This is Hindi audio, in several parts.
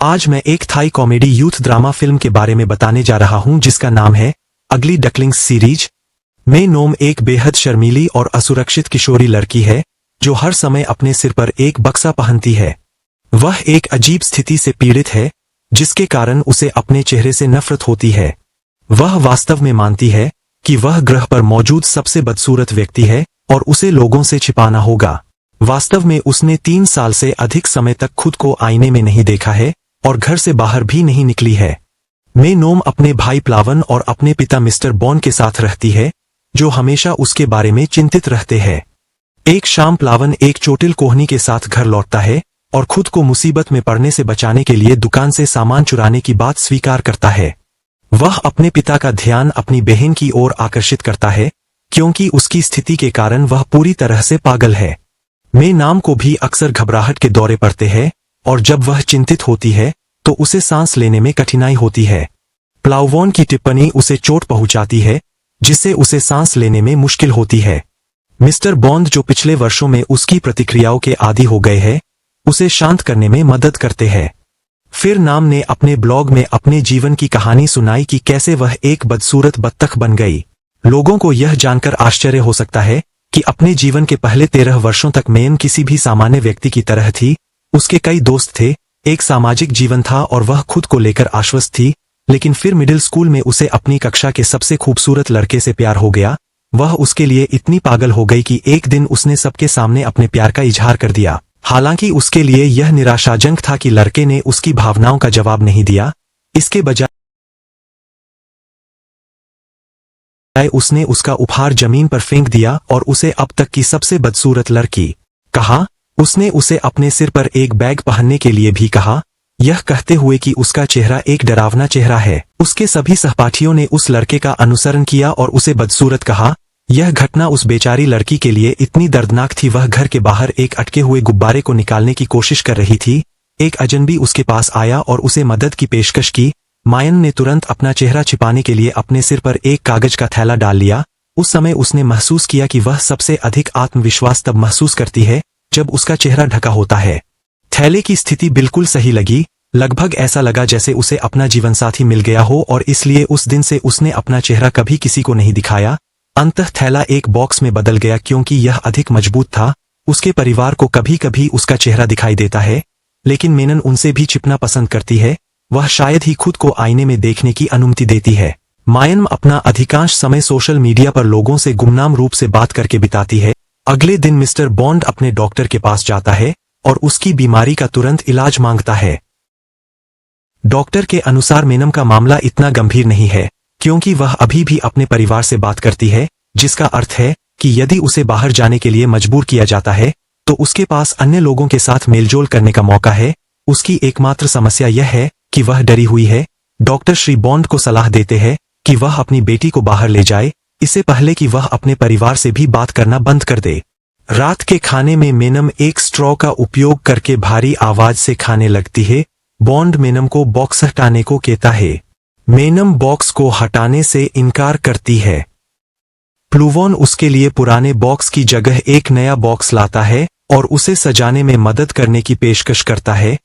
आज मैं एक Thai comedy youth drama film के बारे में बताने जा रहा हूं जिसका नाम है अगली डकलिंग्स सीरीज। मे नोम एक बेहद शर्मीली और असुरक्षित किशोरी लड़की है जो हर समय अपने सिर पर एक बक्सा पहनती है। वह एक अजीब स्थिति से पीड़ित है जिसके कारण उसे अपने चेहरे से नफरत होती है। वह वास्तव में मानती है कि वह ग्रह पर मौजूद सबसे बदसूरत व्यक्ति है और उसे लोगों से छिपाना होगा। वास्तव में उसने 3 साल से अधिक समय तक खुद को आईने में नहीं देखा है और घर से बाहर भी नहीं निकली है। मे नोम अपने भाई प्लावन और अपने पिता मिस्टर बॉन्ड के साथ रहती है जो हमेशा उसके बारे में चिंतित रहते हैं। एक शाम प्लावन एक चोटिल कोहनी के साथ घर लौटता है और खुद को मुसीबत में पड़ने से बचाने के लिए दुकान से सामान चुराने की बात स्वीकार करता है। वह अपने पिता का ध्यान अपनी बहन की ओर आकर्षित करता है क्योंकि उसकी स्थिति के कारण वह पूरी तरह से पागल है। मे नाम को भी अक्सर घबराहट के दौरे पड़ते हैं और जब वह चिंतित होती है तो उसे सांस लेने में कठिनाई होती है। प्लावन की टिप्पणी उसे चोट पहुंचाती है जिससे उसे सांस लेने में मुश्किल होती है। मिस्टर बॉन्ड जो पिछले वर्षों में उसकी प्रतिक्रियाओं के आदी हो गए हैं उसे शांत करने में मदद करते हैं। फिर नाम ने अपने ब्लॉग में अपने जीवन की कहानी सुनाई कि कैसे वह एक बदसूरत बत्तख बन गई। लोगों को यह जानकर आश्चर्य हो सकता है कि अपने जीवन के पहले 13 वर्षों तक मेन किसी भी सामान्य व्यक्ति की तरह थी। उसके कई दोस्त थे, एक सामाजिक जीवन था और वह खुद को लेकर आश्वस्त थी। लेकिन फिर मिडिल स्कूल में उसे अपनी कक्षा के सबसे खूबसूरत लड़के से प्यार हो गया। वह उसके लिए इतनी पागल हो गई कि एक दिन उसने सबके सामने अपने प्यार का इजहार कर दिया। हालांकि उसके लिए यह निराशाजनक था कि लड़के ने उसकी भावनाओं का जवाब नहीं दिया। इसके बजाय उसने उसका उपहार जमीन पर फेंक दिया और उसे अब तक की सबसे बदसूरत लड़की कहा। उसने उसे अपने सिर पर एक बैग पहनने के लिए भी कहा, यह कहते हुए कि उसका चेहरा एक डरावना चेहरा है। उसके सभी सहपाठियों ने उस लड़के का अनुसरण किया और उसे बदसूरत कहा। यह घटना उस बेचारी लड़की के लिए इतनी दर्दनाक थी। वह घर के बाहर एक अटके हुए गुब्बारे को निकालने की कोशिश कर रही थी। एक अजनबी उसके पास आया और उसे मदद की पेशकश की। मायन ने तुरंत अपना चेहरा छिपाने के लिए अपने सिर पर एक कागज का थैला डाल लिया। उस समय उसने महसूस किया कि वह सबसे अधिक आत्मविश्वास तब महसूस करती है जब उसका चेहरा ढका होता है। थैले की स्थिति बिल्कुल सही लगी। लगभग ऐसा लगा जैसे उसे अपना जीवनसाथी मिल गया हो और इसलिए उस दिन से उसने अपना चेहरा कभी किसी को नहीं दिखाया। अंततः थैला एक बॉक्स में बदल गया क्योंकि यह अधिक मजबूत था। उसके परिवार को कभी कभी उसका चेहरा दिखाई देता है लेकिन मेनन उनसे भी छिपना पसंद करती है। वह शायद ही खुद को आईने में देखने की अनुमति देती है। मायन अपना अधिकांश समय सोशल मीडिया पर लोगों से गुमनाम रूप से बात करके बिताती है। अगले दिन मिस्टर बॉन्ड अपने डॉक्टर के पास जाता है और उसकी बीमारी का तुरंत इलाज मांगता है। डॉक्टर के अनुसार मेनम का मामला इतना गंभीर नहीं है क्योंकि वह अभी भी अपने परिवार से बात करती है, जिसका अर्थ है कि यदि उसे बाहर जाने के लिए मजबूर किया जाता है तो उसके पास अन्य लोगों के साथ मेलजोल करने का मौका है। उसकी एकमात्र समस्या यह है कि वह डरी हुई है। डॉक्टर श्री बॉन्ड को सलाह देते हैं कि वह अपनी बेटी को बाहर ले जाए इससे पहले कि वह अपने परिवार से भी बात करना बंद कर दे। रात के खाने में मेनम एक स्ट्रॉ का उपयोग करके भारी आवाज से खाने लगती है। बॉन्ड मेनम को बॉक्स हटाने को कहता है। मेनम बॉक्स को हटाने से इनकार करती है। प्लूवन उसके लिए पुराने बॉक्स की जगह एक नया बॉक्स लाता है और उसे सजाने में मदद करने की पेशकश करता है,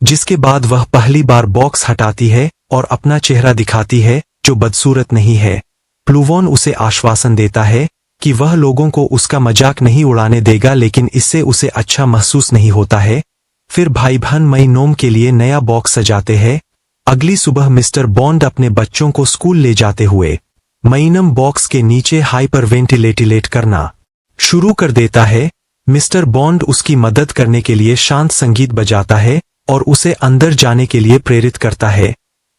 जिसके बाद वह पहली बार बॉक्स हटाती है और अपना चेहरा दिखाती है जो बदसूरत नहीं है। प्लूवन उसे आश्वासन देता है कि वह लोगों को उसका मजाक नहीं उड़ाने देगा लेकिन इससे उसे अच्छा महसूस नहीं होता है। फिर भाई बहन मई नोम के लिए नया बॉक्स सजाते हैं। अगली सुबह मिस्टर बॉन्ड अपने बच्चों को स्कूल ले जाते हुए मईनम बॉक्स के नीचे हाइपर वेंटिलेट करना शुरू कर देता है। मिस्टर बॉन्ड उसकी मदद करने के लिए शांत संगीत बजाता है और उसे अंदर जाने के लिए प्रेरित करता है।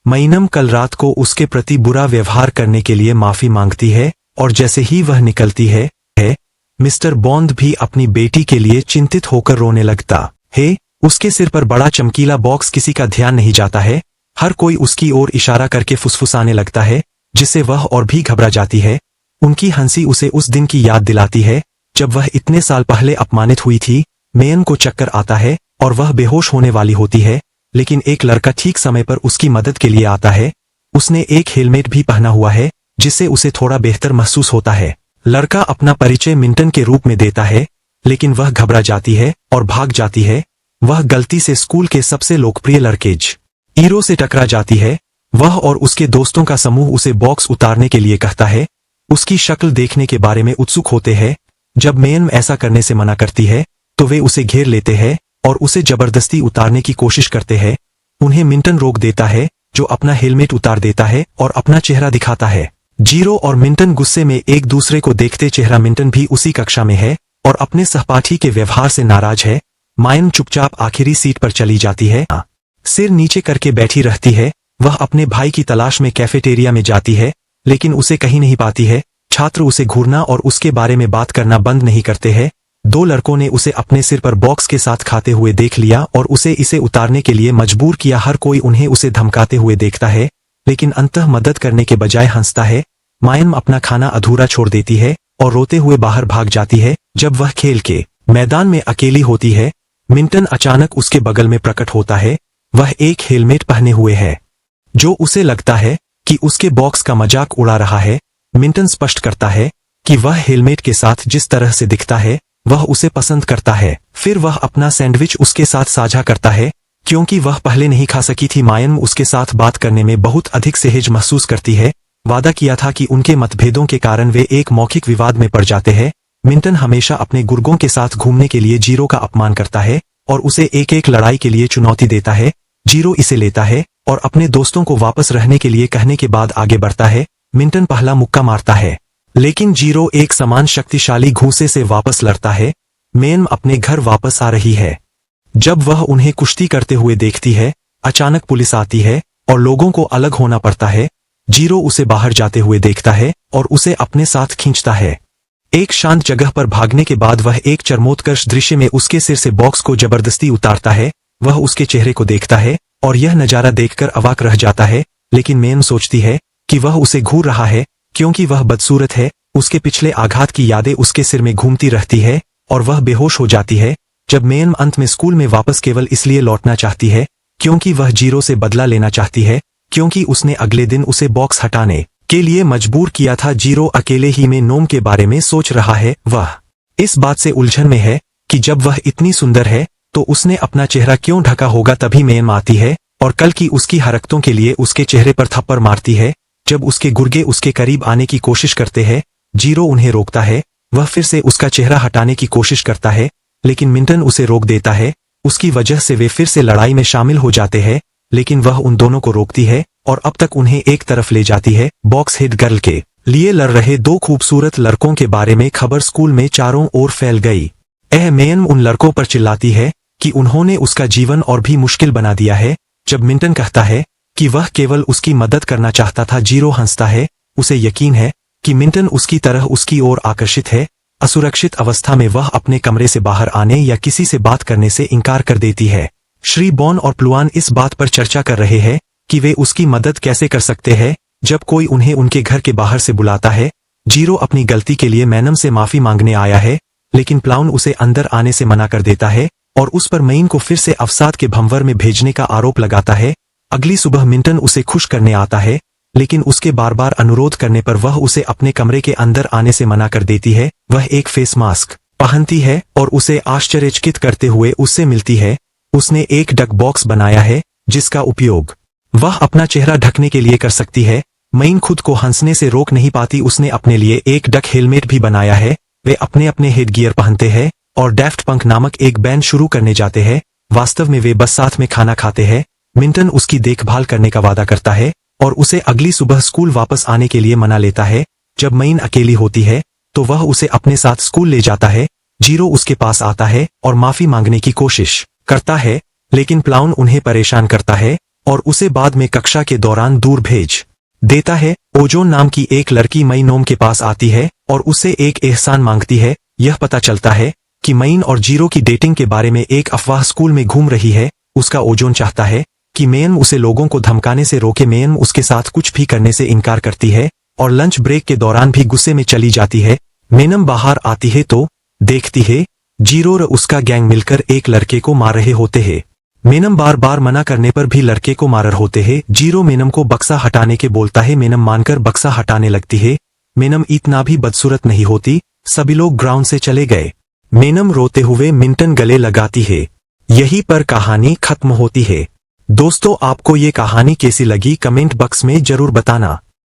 मईनम कल रात को उसके प्रति बुरा व्यवहार करने के लिए माफी मांगती है और जैसे ही वह निकलती है मिस्टर बॉन्ड भी अपनी बेटी के लिए चिंतित होकर रोने लगता है। उसके सिर पर बड़ा चमकीला बॉक्स किसी का ध्यान नहीं जाता है। हर कोई उसकी ओर इशारा करके फुसफुसाने लगता है जिससे वह और भी घबरा जाती है। उनकी हंसी उसे उस दिन की याद दिलाती है जब वह इतने साल पहले अपमानित हुई थी। मेयन को चक्कर आता है और वह बेहोश होने वाली होती है लेकिन एक लड़का ठीक समय पर उसकी मदद के लिए आता है। उसने एक हेलमेट भी पहना हुआ है जिससे उसे थोड़ा बेहतर महसूस होता है। लड़का अपना परिचय मिंटन के रूप में देता है लेकिन वह घबरा जाती है और भाग जाती है। वह गलती से स्कूल के सबसे लोकप्रिय लड़के हीरो से टकरा जाती है। वह और उसके दोस्तों का समूह उसे बॉक्स उतारने के लिए कहता है। उसकी शक्ल देखने के बारे में उत्सुक होते हैं। जब मेन ऐसा करने से मना करती है तो वे उसे घेर लेते हैं और उसे जबरदस्ती उतारने की कोशिश करते हैं। उन्हें मिंटन रोक देता है, जो अपना हेलमेट उतार देता है और अपना चेहरा दिखाता है। जीरो और मिंटन गुस्से में एक दूसरे को देखते। चेहरा मिंटन भी उसी कक्षा में है और अपने सहपाठी के व्यवहार से नाराज है। मायन चुपचाप आखिरी सीट पर चली जाती है, सिर नीचे करके बैठी रहती है। वह अपने भाई की तलाश में कैफेटेरिया में जाती है, लेकिन उसे कहीं नहीं पाती है। छात्र उसे घूरना और उसके बारे में बात करना बंद नहीं करते हैं। दो लड़कों ने उसे अपने सिर पर बॉक्स के साथ खाते हुए देख लिया और उसे इसे उतारने के लिए मजबूर किया। हर कोई उन्हें उसे धमकाते हुए देखता है, लेकिन अंततः मदद करने के बजाय हंसता है। मायन अपना खाना अधूरा छोड़ देती है और रोते हुए बाहर भाग जाती है। जब वह खेल के मैदान में अकेली होती है, मिंटन अचानक उसके बगल में प्रकट होता है। वह एक हेलमेट पहने हुए है, जो उसे लगता है कि उसके बॉक्स का मजाक उड़ा रहा है। मिंटन स्पष्ट करता है कि वह हेलमेट के साथ जिस तरह से दिखता है वह उसे पसंद करता है। फिर वह अपना सैंडविच उसके साथ साझा करता है, क्योंकि वह पहले नहीं खा सकी थी। मायन उसके साथ बात करने में बहुत अधिक सहज महसूस करती है। वादा किया था कि उनके मतभेदों के कारण वे एक मौखिक विवाद में पड़ जाते हैं। मिंटन हमेशा अपने गुर्गों के साथ घूमने के लिए जीरो का अपमान करता है और उसे एक एक लड़ाई के लिए चुनौती देता है। जीरो इसे लेता है और अपने दोस्तों को वापस रहने के लिए कहने के बाद आगे बढ़ता है। मिंटन पहला मुक्का मारता है, लेकिन जीरो एक समान शक्तिशाली घूंसे से वापस लड़ता है। मेन अपने घर वापस आ रही है। जब वह उन्हें कुश्ती करते हुए देखती है, अचानक पुलिस आती है और लोगों को अलग होना पड़ता है। जीरो उसे बाहर जाते हुए देखता है और उसे अपने साथ खींचता है। एक शांत जगह पर भागने के बाद वह एक चरमोत्कर्ष दृश्य में उसके सिर से बॉक्स को जबरदस्ती उतारता है। वह उसके चेहरे को देखता है और यह नजारा देखकर अवाक रह जाता है, लेकिन मेन सोचती है कि वह उसे घूर रहा है क्योंकि वह बदसूरत है। उसके पिछले आघात की यादें उसके सिर में घूमती रहती है और वह बेहोश हो जाती है। जब मेन अंत में स्कूल में वापस केवल इसलिए लौटना चाहती है क्योंकि वह जीरो से बदला लेना चाहती है, क्योंकि उसने अगले दिन उसे बॉक्स हटाने के लिए मजबूर किया था। जीरो अकेले ही में नोम के बारे में सोच रहा है। वह इस बात से उलझन में है कि जब वह इतनी सुंदर है तो उसने अपना चेहरा क्यों ढका होगा। तभी मेन आती है और कल की उसकी हरकतों के लिए उसके चेहरे पर थप्पड़ मारती है। जब उसके गुर्गे उसके करीब आने की कोशिश करते हैं, जीरो उन्हें रोकता है। वह फिर से उसका चेहरा हटाने की कोशिश करता है, लेकिन मिंटन उसे रोक देता है। उसकी वजह से वे फिर से लड़ाई में शामिल हो जाते हैं, लेकिन वह उन दोनों को रोकती है और अब तक उन्हें एक तरफ ले जाती है। बॉक्स हेड गर्ल के लिए लड़ रहे दो खूबसूरत लड़कों के बारे में खबर स्कूल में चारों ओर फैल गई। मेन उन लड़कों पर चिल्लाती है कि उन्होंने उसका जीवन और भी मुश्किल बना दिया है। जब मिंटन कहता है कि वह केवल उसकी मदद करना चाहता था, जीरो हंसता है। उसे यकीन है कि मिंटन उसकी तरह उसकी ओर आकर्षित है। असुरक्षित अवस्था में वह अपने कमरे से बाहर आने या किसी से बात करने से इनकार कर देती है। श्री बॉन और प्लुआन इस बात पर चर्चा कर रहे हैं कि वे उसकी मदद कैसे कर सकते हैं जब कोई उन्हें उनके घर के बाहर से बुलाता है। जीरो अपनी गलती के लिए मैनम से माफी मांगने आया है, लेकिन प्लाउन उसे अंदर आने से मना कर देता है और उस पर मेन को फिर से अवसाद के भंवर में भेजने का आरोप लगाता है। अगली सुबह मिंटन उसे खुश करने आता है, लेकिन उसके बार बार अनुरोध करने पर वह उसे अपने कमरे के अंदर आने से मना कर देती है। वह एक फेस मास्क पहनती है और उसे आश्चर्यचकित करते हुए उससे मिलती है। उसने एक डक बॉक्स बनाया है जिसका उपयोग वह अपना चेहरा ढकने के लिए कर सकती है। मेन खुद को हंसने से रोक नहीं पाती। उसने अपने लिए एक डक हेलमेट भी बनाया है। वे अपने अपने हेडगियर पहनते हैं और डेफ्ट पंक नामक एक बैंड शुरू करने जाते हैं। वास्तव में वे बस साथ में खाना खाते हैं। मिंटन उसकी देखभाल करने का वादा करता है और उसे अगली सुबह स्कूल वापस आने के लिए मना लेता है। जब मेन अकेली होती है तो वह उसे अपने साथ स्कूल ले जाता है। जीरो उसके पास आता है और माफी मांगने की कोशिश करता है, लेकिन प्लाउन उन्हें परेशान करता है और उसे बाद में कक्षा के दौरान दूर भेज देता है। ओजोन नाम की एक लड़की मई नोम के पास आती है और उससे एक एहसान मांगती है। यह पता चलता है कि मेन और जीरो की डेटिंग के बारे में एक अफवाह स्कूल में घूम रही है। उसका ओजोन चाहता है कि मेन उसे लोगों को धमकाने से रोके। मेन उसके साथ कुछ भी करने से इनकार करती है और लंच ब्रेक के दौरान भी गुस्से में चली जाती है। मेनम बाहर आती है तो देखती है जीरो और उसका गैंग मिलकर एक लड़के को मार रहे होते हैं। मेनम बार बार मना करने पर भी लड़के को मार रहे होते हैं। जीरो मेनम को बक्सा हटाने के बोलता है। मेनम मानकर बक्सा हटाने लगती है। मेनम इतना भी बदसूरत नहीं होती। सभी लोग ग्राउंड से चले गए। मेनम रोते हुए मिंटन गले लगाती है। यहीं पर कहानी खत्म होती है। दोस्तों, आपको ये कहानी कैसी लगी कमेंट बॉक्स में जरूर बताना।